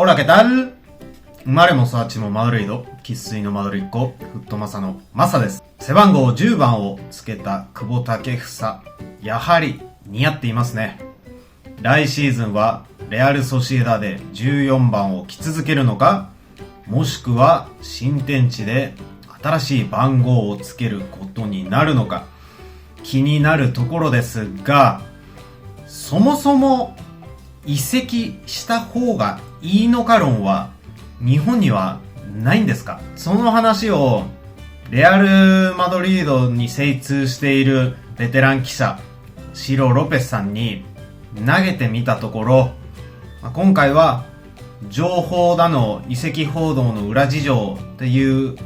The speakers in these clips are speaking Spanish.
Hola, ¿qué tal?生まれも育ちもマドリード、生粋のマドリッコ、フットマサのマサです。背番号10番をつけた久保建英、やはり似合っていますね。来シーズンはレアルソシエダで14番を着続けるのか、もしくは新天地で新しい番号をつけることになるのか、気になるところですが、そもそも移籍した方がいいのか論は日本にはないんですか？その話をレアル・マドリードに精通しているベテラン記者シロ・ロペスさんに投げてみたところ、今回は情報だの移籍報道の裏事情っていう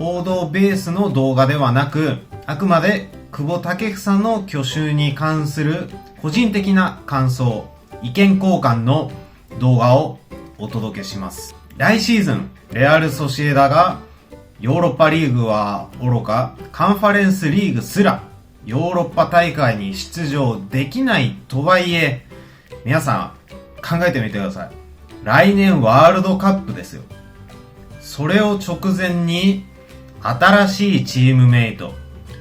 報道ベースの動画ではなく、あくまで久保建英の去就に関する個人的な感想、意見交換の動画をお届けします。来シーズンレアルソシエダがヨーロッパリーグはおろか、カンファレンスリーグすらヨーロッパ大会に出場できないとはいえ、皆さん考えてみてください。来年ワールドカップですよ。それを直前に新しいチームメイト、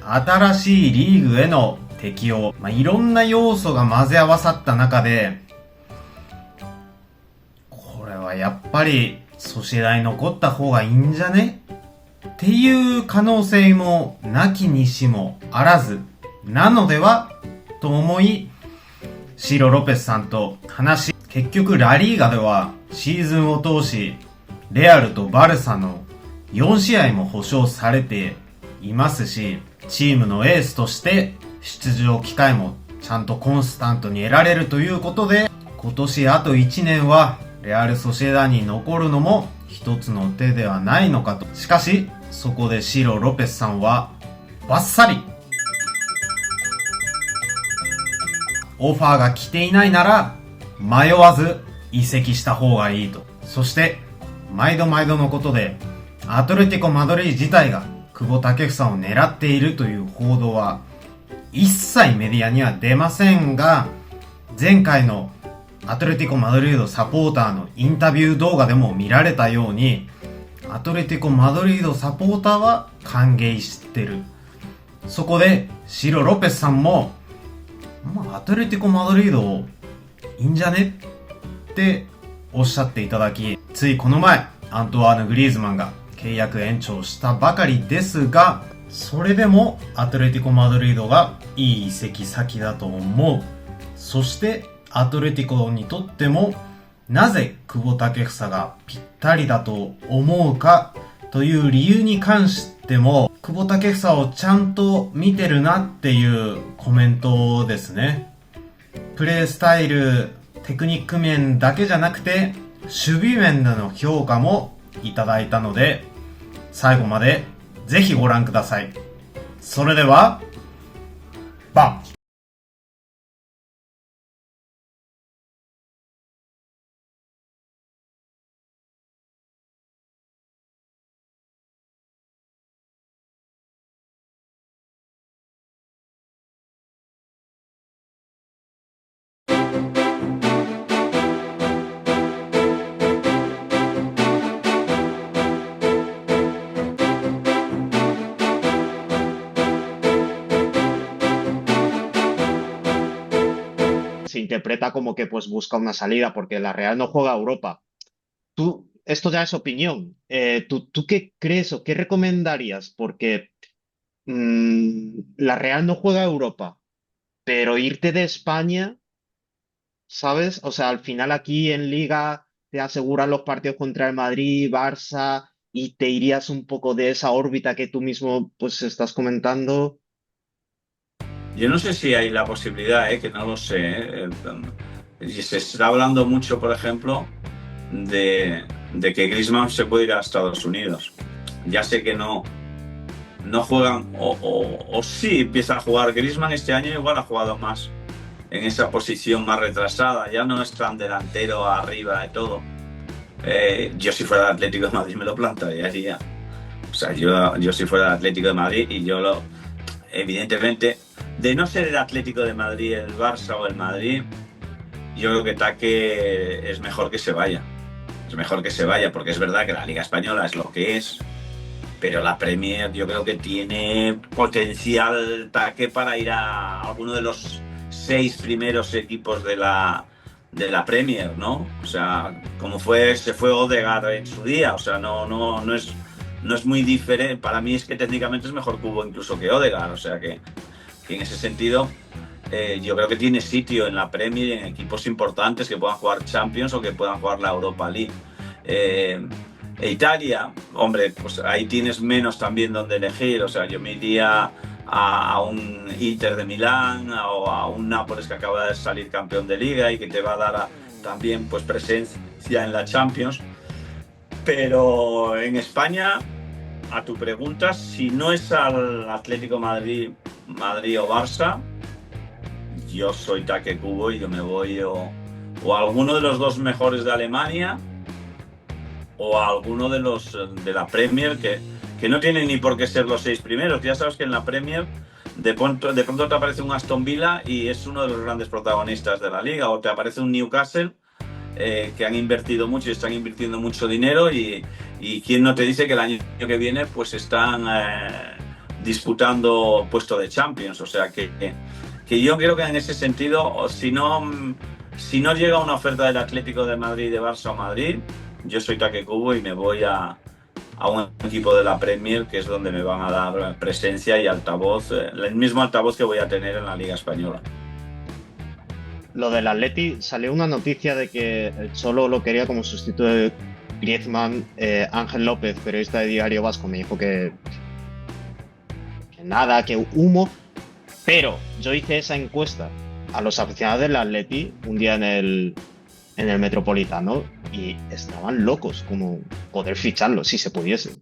新しいリーグへの適用、いろんな要素が混ぜ合わさった中で、これはやっぱりソシエダに残った方がいいんじゃねっていう可能性もなきにしもあらずなのではと思い、シロ・ロペスさんと話。結局ラリーガではシーズンを通しレアルとバルサの4試合も保証されていますし、チームのエースとして出場機会もちゃんとコンスタントに得られるということで、今年あと1年はレアルソシエダに残るのも一つの手ではないのかと。しかしそこでシロ・ロペスさんはバッサリオファーが来ていないなら迷わず移籍した方がいいと。そして毎度のことでアトレティコ・マドリード自体が久保建英を狙っているという報道は一切メディアには出ませんが、前回のアトレティコ・マドリードサポーターのインタビュー動画でも見られたように、アトレティコ・マドリードサポーターは歓迎してる。そこでシロ・ロペスさんも、アトレティコ・マドリードいいんじゃねっておっしゃっていただき、ついこの前アントワーヌ・グリーズマンが契約延長したばかりですが、それでもアトレティコ・マドリードがいい移籍先だと思う。そしてアトレティコにとってもなぜ久保建英がぴったりだと思うかという理由に関しても、久保建英をちゃんと見てるなっていうコメントですね。プレースタイル、テクニック面だけじゃなくて守備面での評価もいただいたので、最後までぜひご覧ください。それではバン。Se interpreta como que pues busca una salida porque la Real no juega a Europa. Esto ya es opinión. ¿Tú qué crees o qué recomendarías? Porque la Real no juega a Europa, pero irte de España, ¿sabes? O sea, al final aquí en Liga te aseguran los partidos contra el Madrid, Barça, y te irías un poco de esa órbita que tú mismo pues estás comentando. Yo no sé si hay la posibilidad, que no lo sé. Y se está hablando mucho, por ejemplo, de que Griezmann se puede ir a Estados Unidos. Ya sé que no juegan, o sí empieza a jugar Griezmann este año, igual ha jugado más en esa posición más retrasada, ya no es tan delantero arriba y todo. Yo si fuera Atlético de Madrid me lo plantearía. O sea, yo si fuera Atlético de Madrid y evidentemente, de no ser el Atlético de Madrid, el Barça o el Madrid, yo creo que Taque es mejor que se vaya. es mejor que se vaya, porque es verdad que la Liga Española es lo que es, pero la Premier yo creo que tiene potencial taque para ir a alguno de los 6 primeros equipos de la Premier, ¿no? O sea, como se fue Odegaard en su día, o sea, no es muy diferente. Para mí es que técnicamente es mejor Kubo incluso que Odegaard, o sea que en ese sentido yo creo que tiene sitio en la Premier y en equipos importantes que puedan jugar Champions o que puedan jugar la Europa League. Italia, hombre, pues ahí tienes menos también donde elegir, o sea, yo me iría a un Inter de Milán o a un Nápoles que acaba de salir campeón de Liga y que te va a dar también pues presencia en la Champions. Pero en España, a tu pregunta, si no es al Atlético Madrid o Barça, yo soy Taque Kubo y yo me voy o a alguno de los dos mejores de Alemania o a alguno de los de la Premier que no tienen ni por qué ser los 6 primeros. Ya sabes que en la Premier de pronto te aparece un Aston Villa y es uno de los grandes protagonistas de la liga, o te aparece un Newcastle que han invertido mucho y están invirtiendo mucho dinero y quién no te dice que el año que viene pues están disputando puesto de Champions. O sea que yo creo que en ese sentido, si no llega una oferta del Atlético de Madrid, de Barça o Madrid, yo soy Taque Kubo y me voy a un equipo de la Premier, que es donde me van a dar presencia y altavoz, el mismo altavoz que voy a tener en la Liga Española. Lo del Atleti, salió una noticia de que el Cholo lo quería como sustituto de Griezmann. Ángel López, periodista de Diario Vasco, me dijo que nada, que humo. Pero yo hice esa encuesta a los aficionados del Atleti un día en el Metropolitano y estaban locos como poder ficharlo si se pudiese.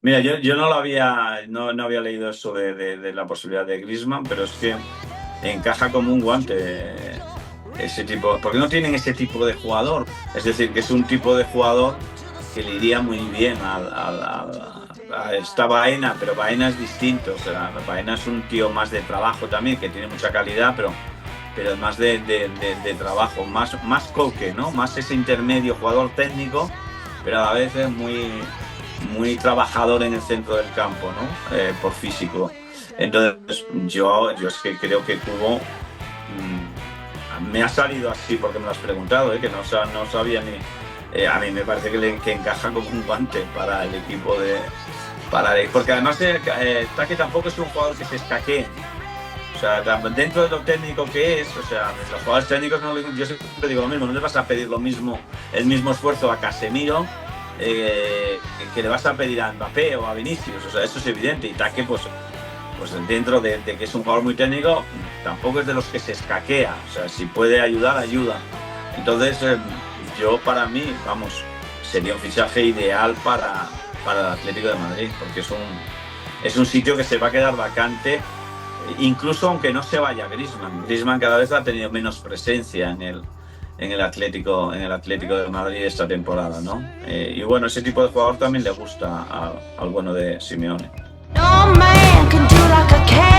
Mira, yo no había leído eso de la posibilidad de Griezmann, pero es que encaja como un guante ese tipo, porque no tienen ese tipo de jugador. Es decir, que es un tipo de jugador que le iría muy bien está Baena, pero Baena es distinto. O sea, Baena es un tío más de trabajo también, que tiene mucha calidad, pero es más de trabajo, más coque, ¿no? Más ese intermedio, jugador técnico, pero a veces muy trabajador en el centro del campo, ¿no? Por físico. Entonces, yo es que creo que Kubo me ha salido así porque me lo has preguntado, que no sabía ni. A mí me parece que encaja como un guante para el equipo porque además Taque tampoco es un jugador que se escaquee. O sea, dentro de lo técnico que es, o sea, los jugadores técnicos, yo siempre digo lo mismo, no le vas a pedir el mismo esfuerzo a Casemiro que le vas a pedir a Mbappé o a Vinicius. O sea, eso es evidente. Y Taque, pues dentro de que es un jugador muy técnico, tampoco es de los que se escaquea. O sea, si puede ayudar, ayuda. Entonces, yo para mí, sería un fichaje ideal para el Atlético de Madrid, porque es un sitio que se va a quedar vacante, incluso aunque no se vaya Griezmann. Griezmann cada vez ha tenido menos presencia en el Atlético de Madrid esta temporada, ¿no? Y bueno, ese tipo de jugador también le gusta al bueno de Simeone. No man can do like a cat.